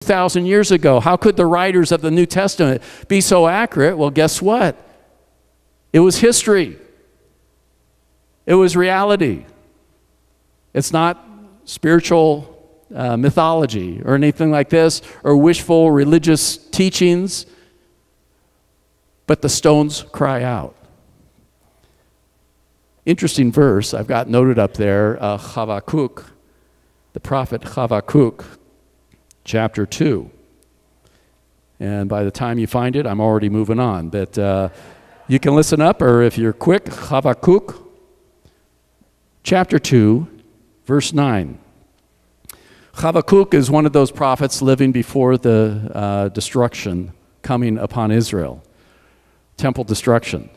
2,000 years ago. How could the writers of the New Testament be so accurate? Well, guess what? It was history. It was reality. It's not spiritual mythology or anything like this, or wishful religious teachings, but the stones cry out. Interesting verse I've got noted up there, Habakkuk, the prophet Habakkuk, chapter 2. And by the time you find it, I'm already moving on. But you can listen up, or if you're quick, Habakkuk, chapter 2, verse 9. Habakkuk is one of those prophets living before the destruction coming upon Israel, temple destruction.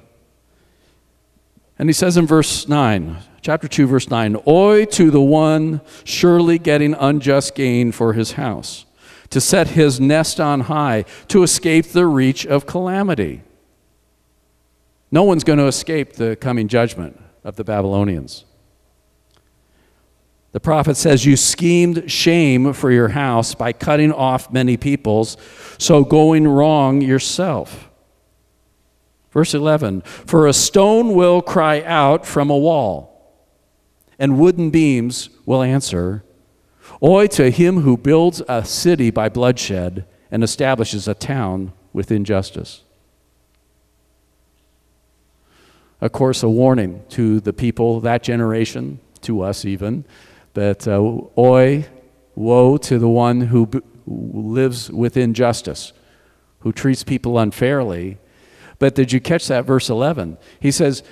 And he says in verse 9, chapter 2, verse 9, "Oi to the one surely getting unjust gain for his house, to set his nest on high, to escape the reach of calamity." No one's going to escape the coming judgment of the Babylonians. The prophet says, "You schemed shame for your house by cutting off many peoples, so going wrong yourself." Verse 11, "For a stone will cry out from a wall, and wooden beams will answer. Oi to him who builds a city by bloodshed and establishes a town with injustice." Of course, a warning to the people, that generation, to us even, but oi, woe to the one who lives with injustice, who treats people unfairly. But did you catch that verse 11? He says,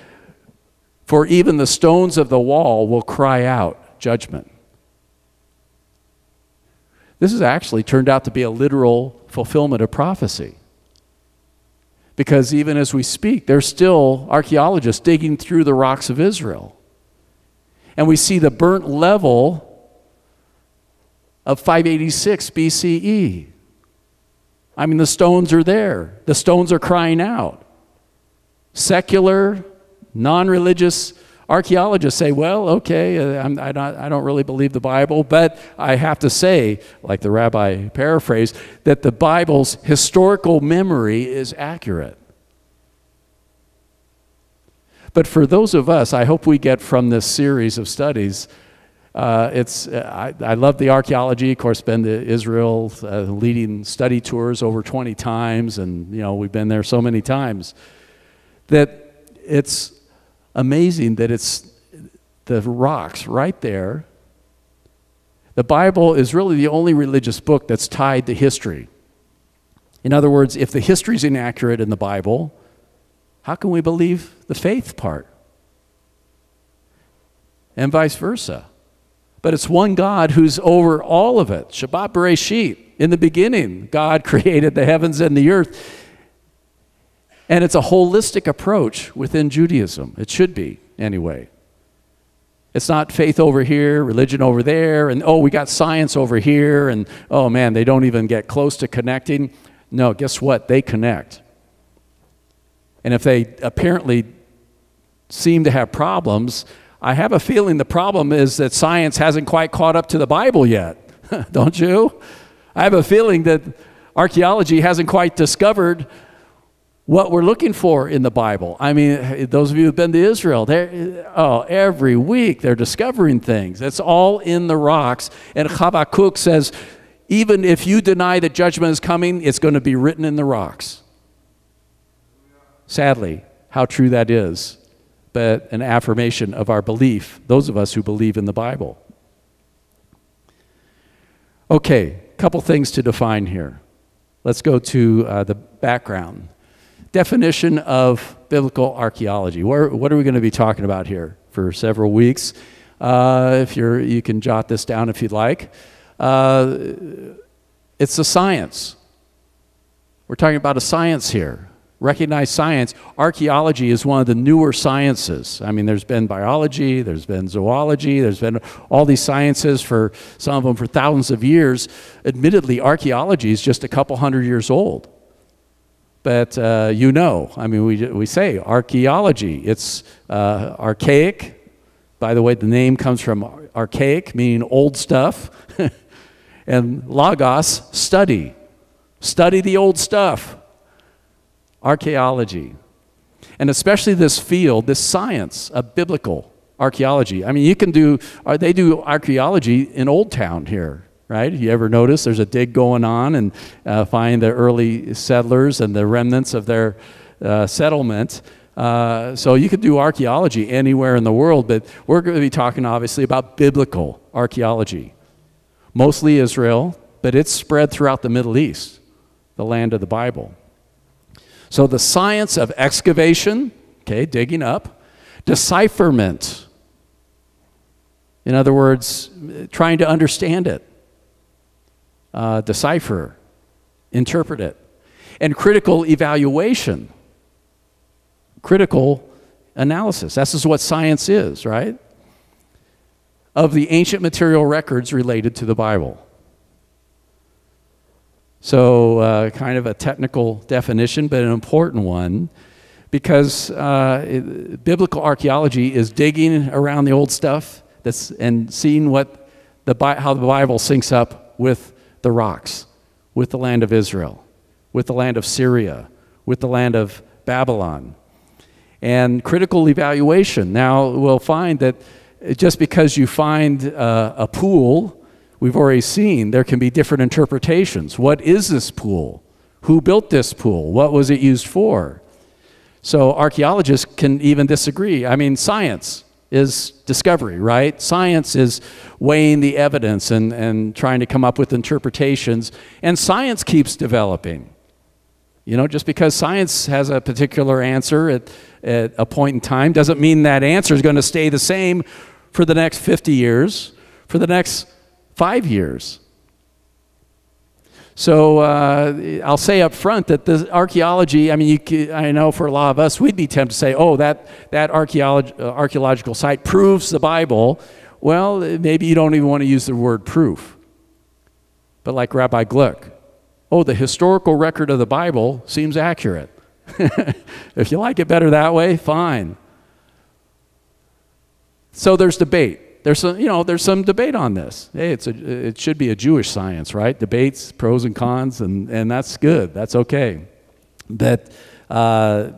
"For even the stones of the wall will cry out judgment." This has actually turned out to be a literal fulfillment of prophecy. Because even as we speak, there's still archaeologists digging through the rocks of Israel. And we see the burnt level of 586 BCE. I mean, the stones are there. The stones are crying out. Secular, non-religious archaeologists say, well, okay, I don't really believe the Bible, but I have to say, like the rabbi paraphrased, that the Bible's historical memory is accurate. But for those of us, I hope we get from this series of studies, I love the archaeology. Of course, been to Israel, leading study tours over 20 times, and we've been there so many times that it's amazing that it's the rocks right there. The Bible is really the only religious book that's tied to history. In other words, if the history is inaccurate in the Bible, how can we believe the faith part? And vice versa. But it's one God who's over all of it. Shabbat Bereshit. In the beginning, God created the heavens and the earth. And it's a holistic approach within Judaism. It should be, anyway. It's not faith over here, religion over there, and we got science over here, and oh man, they don't even get close to connecting. No, guess what? They connect. And if they apparently seem to have problems, I have a feeling the problem is that science hasn't quite caught up to the Bible yet. Don't you? I have a feeling that archaeology hasn't quite discovered what we're looking for in the Bible. I mean, those of you who've been to Israel, every week they're discovering things. It's all in the rocks. And Habakkuk says, even if you deny that judgment is coming, it's going to be written in the rocks. Sadly, how true that is, but an affirmation of our belief, those of us who believe in the Bible. Okay, a couple things to define here. Let's go to the background. Definition of biblical archaeology. What are we going to be talking about here for several weeks? If you can jot this down if you'd like. It's a science. We're talking about a science here. Recognized science. Archaeology is one of the newer sciences. I mean, there's been biology, there's been zoology, there's been all these sciences for some of them for thousands of years. Admittedly, archaeology is just a couple hundred years old. But I mean, we say archaeology. It's archaic. By the way, the name comes from archaic, meaning old stuff. And logos, study. Study the old stuff. Archaeology. And especially this field, this science of biblical archaeology. I mean, they do archaeology in Old Town here, right? You ever notice there's a dig going on and find the early settlers and the remnants of their settlement. So you could do archaeology anywhere in the world, but we're going to be talking obviously about biblical archaeology. Mostly Israel, but it's spread throughout the Middle East, the land of the Bible. So the science of excavation, okay, digging up, decipherment, in other words, trying to understand it, decipher, interpret it, and critical evaluation, critical analysis. This is what science is, right? Of the ancient material records related to the Bible. So kind of a technical definition, but an important one, because biblical archaeology is digging around the old stuff and seeing how the Bible syncs up with the rocks, with the land of Israel, with the land of Syria, with the land of Babylon. And critical evaluation. Now, we'll find that just because you find a pool, we've already seen there can be different interpretations. What is this pool? Who built this pool? What was it used for? So archaeologists can even disagree. I mean, science is discovery, right? Science is weighing the evidence and trying to come up with interpretations. And science keeps developing. You know, just because science has a particular answer at a point in time doesn't mean that answer is going to stay the same for the next 50 years, for the next 5 years. So I'll say up front that the archaeology, I mean, I know for a lot of us, we'd be tempted to say, oh, that archaeological site proves the Bible. Well, maybe you don't even want to use the word proof. But like Rabbi Gluck, oh, the historical record of the Bible seems accurate. If you like it better that way, fine. So there's debate. There's some debate on this. Hey, it should be a Jewish science, right? Debates, pros and cons, and that's good. That's okay. But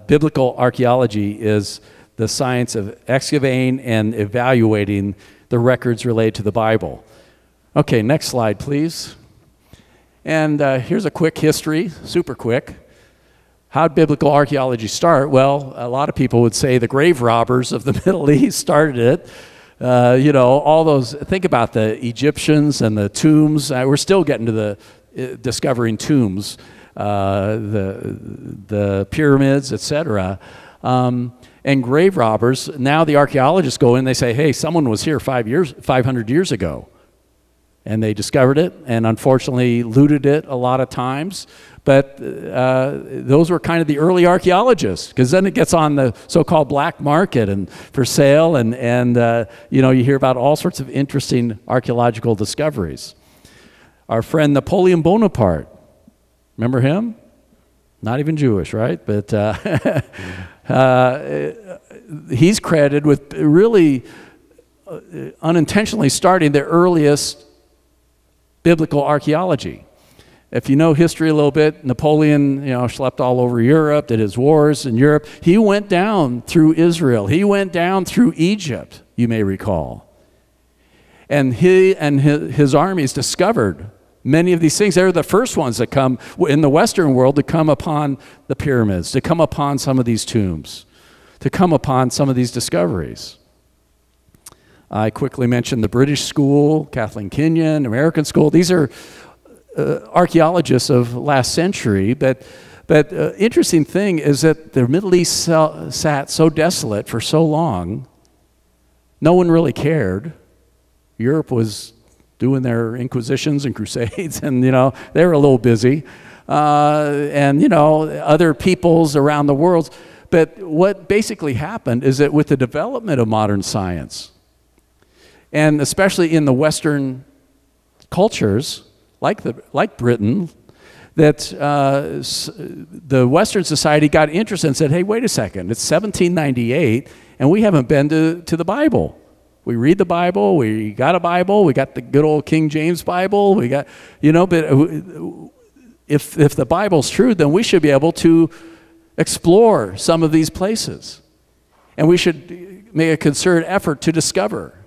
biblical archaeology is the science of excavating and evaluating the records related to the Bible. Okay, next slide, please. And here's a quick history, super quick. How did biblical archaeology start? Well, a lot of people would say the grave robbers of the Middle East started it. All those, think about the Egyptians and the tombs. We're still getting to the discovering tombs, the pyramids, etc. And grave robbers, now the archaeologists go in, they say, hey, someone was here 500 years ago. And they discovered it and unfortunately looted it a lot of times. But those were kind of the early archaeologists, because then it gets on the so-called black market and for sale, and you hear about all sorts of interesting archaeological discoveries. Our friend Napoleon Bonaparte, remember him? Not even Jewish, right? But he's credited with really unintentionally starting the earliest biblical archaeology. If you know history a little bit, Napoleon, slept all over Europe, did his wars in Europe. He went down through Israel. He went down through Egypt, you may recall. And he and his armies discovered many of these things. They're the first ones that come in the Western world to come upon the pyramids, to come upon some of these tombs, to come upon some of these discoveries. I quickly mentioned the British school, Kathleen Kenyon, American school. These are archaeologists of last century, but interesting thing is that the Middle East sat so desolate for so long, no one really cared. Europe was doing their inquisitions and crusades, and they were a little busy, and other peoples around the world. But what basically happened is that with the development of modern science, and especially in the Western cultures, like Britain, that the Western society got interested and said, hey, wait a second, it's 1798, and we haven't been to the Bible. We read the Bible, we got a Bible, we got the good old King James Bible, we got, but if the Bible's true, then we should be able to explore some of these places. And we should make a concerted effort to discover.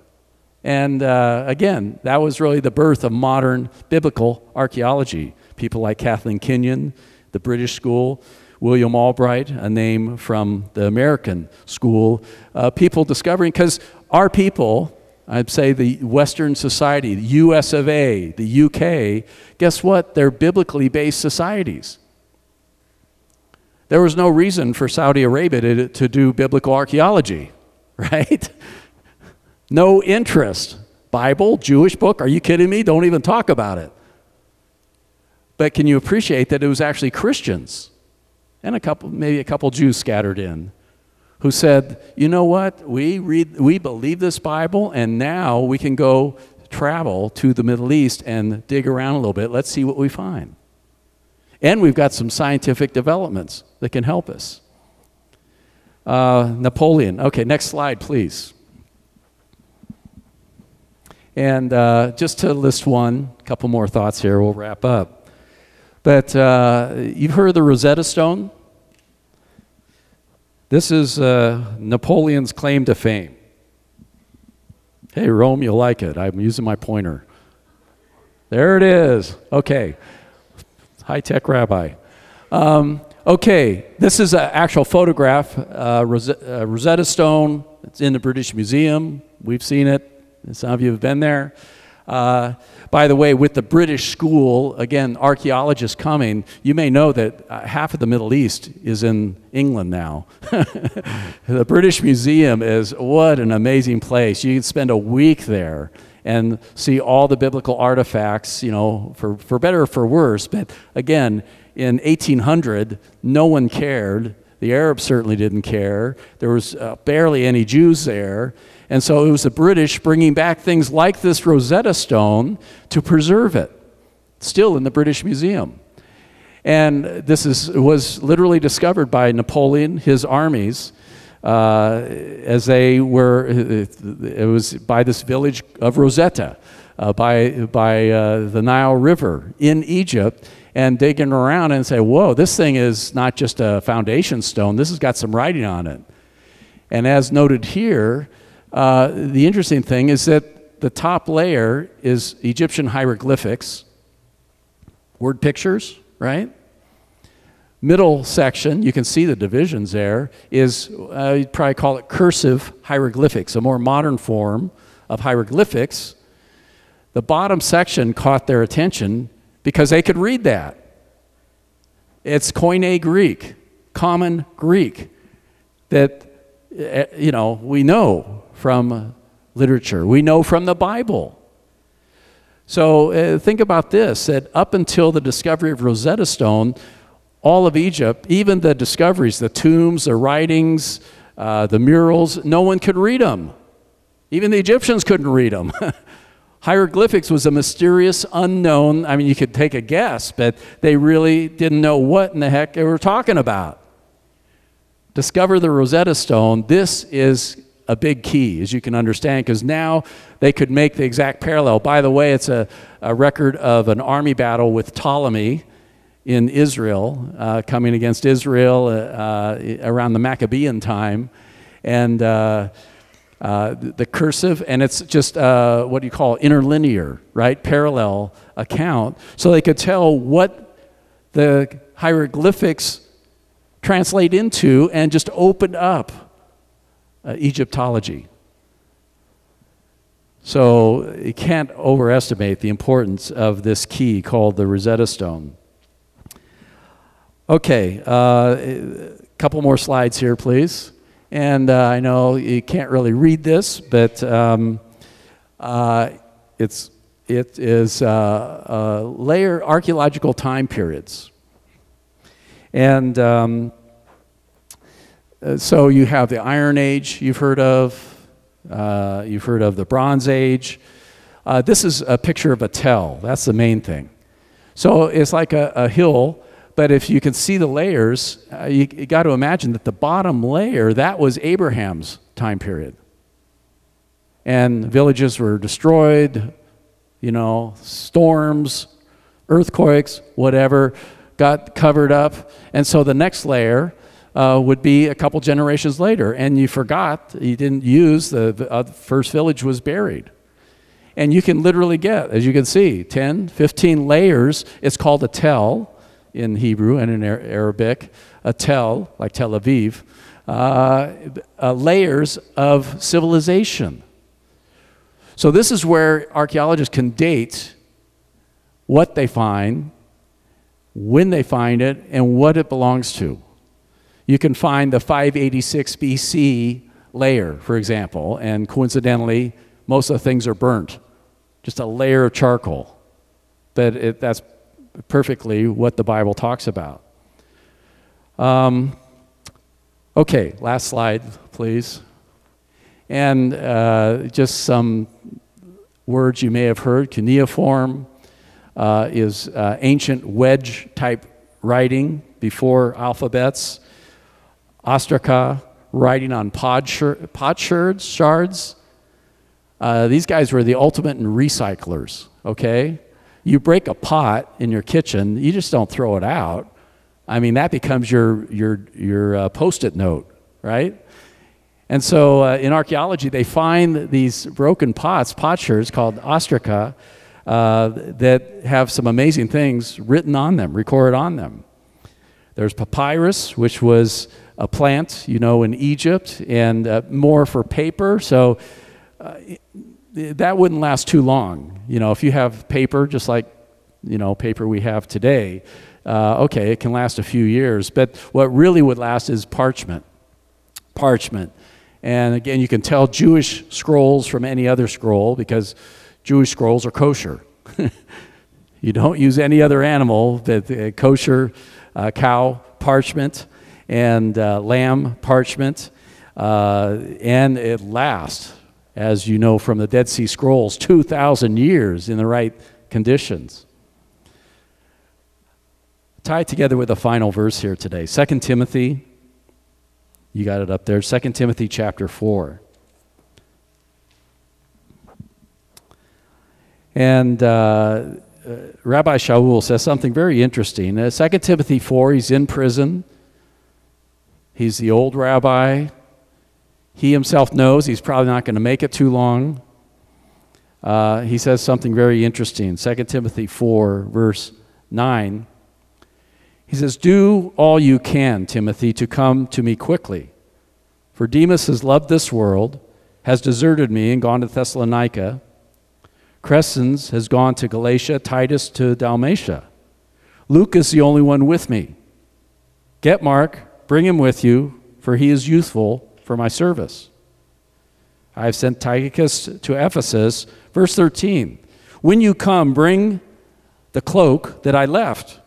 And again, that was really the birth of modern biblical archaeology. People like Kathleen Kenyon, the British school, William Albright, a name from the American school, people discovering, because our people, I'd say the Western society, the US of A, the UK, guess what? They're biblically based societies. There was no reason for Saudi Arabia to do biblical archaeology, right? No interest. Bible, Jewish book, are you kidding me? Don't even talk about it. But can you appreciate that it was actually Christians and maybe a couple Jews scattered in who said, you know what, we believe this Bible, and now we can go travel to the Middle East and dig around a little bit. Let's see what we find. And we've got some scientific developments that can help us. Napoleon. Okay, next slide, please. And just to list one, a couple more thoughts here, we'll wrap up. But you've heard of the Rosetta Stone? This is Napoleon's claim to fame. Hey, Rome, you'll like it. I'm using my pointer. There it is. Okay. High-tech rabbi. Okay, this is an actual photograph. Rosetta Stone. It's in the British Museum. We've seen it. Some of you have been there. By the way, with the British school, again, archaeologists coming, you may know that half of the Middle East is in England now. The British Museum is, what an amazing place. You can spend a week there and see all the biblical artifacts, for better or for worse. But again, in 1800, no one cared. The Arabs certainly didn't care. There was barely any Jews there. And so it was the British bringing back things like this Rosetta Stone to preserve it, still in the British Museum. And this was literally discovered by Napoleon, his armies, as they were, it was by this village of Rosetta, by the Nile River in Egypt, and digging around and say, whoa, this thing is not just a foundation stone, this has got some writing on it. And as noted here, the interesting thing is that the top layer is Egyptian hieroglyphics, word pictures, right? Middle section, you can see the divisions there, is, you'd probably call it cursive hieroglyphics, a more modern form of hieroglyphics. The bottom section caught their attention because they could read that. It's Koine Greek, common Greek, that, we know from literature. We know from the Bible. So think about this, that up until the discovery of Rosetta Stone, all of Egypt, even the discoveries, the tombs, the writings, the murals, no one could read them. Even the Egyptians couldn't read them. Hieroglyphics was a mysterious, unknown, I mean, you could take a guess, but they really didn't know what in the heck they were talking about. Discover the Rosetta Stone. This is a big key, as you can understand, because now they could make the exact parallel. By the way, it's a record of an army battle with Ptolemy in Israel, coming against Israel around the Maccabean time. And the cursive, and it's just what do you call interlinear, right? Parallel account. So they could tell what the hieroglyphics translate into and just open up Egyptology. So you can't overestimate the importance of this key called the Rosetta Stone. Okay, a couple more slides here, please. And I know you can't really read this, but it is layer archaeological time periods. And so you have the Iron Age you've heard of the Bronze Age. This is a picture of a tell. That's the main thing. So it's like a hill, but if you can see the layers, you got to imagine that the bottom layer, that was Abraham's time period. and villages were destroyed, storms, earthquakes, whatever, got covered up. And so the next layer would be a couple generations later, and you forgot, you didn't use, the first village was buried. And you can literally get, as you can see, 10, 15 layers. It's called a tel in Hebrew and in Arabic, a tel, like Tel Aviv, layers of civilization. So this is where archaeologists can date what they find, when they find it, and what it belongs to. You can find the 586 BC layer, for example, and coincidentally, most of the things are burnt. Just a layer of charcoal. But that's perfectly what the Bible talks about. Okay, last slide, please. And just some words you may have heard. Cuneiform is ancient wedge-type writing before alphabets. Ostraca, writing on potsherds. These guys were the ultimate in recyclers, okay? You break a pot in your kitchen, you just don't throw it out. I mean, that becomes your Post-it note, right? And so in archaeology, they find these broken potsherds called ostraca that have some amazing things written on them, recorded on them. There's papyrus, which was a plant, in Egypt, and more for paper. So that wouldn't last too long. If you have paper, just like, paper we have today, okay, it can last a few years. But what really would last is parchment. And again, you can tell Jewish scrolls from any other scroll because Jewish scrolls are kosher. You don't use any other animal, but kosher cow parchment and lamb parchment, and it lasts, as you know from the Dead Sea Scrolls, 2,000 years in the right conditions. Tie it together with a final verse here today. 2 Timothy, you got it up there, 2 Timothy chapter 4. And Rabbi Shaul says something very interesting. 2 Timothy 4, he's in prison. He's the old rabbi. He himself knows he's probably not going to make it too long. He says something very interesting. 2 Timothy 4, verse 9. He says, "Do all you can, Timothy, to come to me quickly. For Demas has loved this world, has deserted me and gone to Thessalonica. Crescens has gone to Galatia, Titus to Dalmatia. Luke is the only one with me. Get Mark, bring him with you, for he is youthful for my service. I have sent Tychicus to Ephesus." Verse 13, "When you come, bring the cloak that I left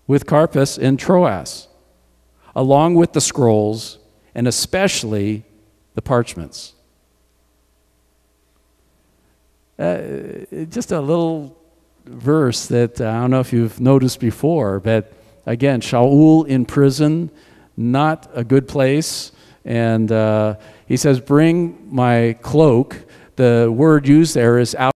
with Carpus in Troas, along with the scrolls, and especially the parchments." Just a little verse that I don't know if you've noticed before, but again, Shaul in prison, not a good place. And he says, bring my cloak. The word used there is out.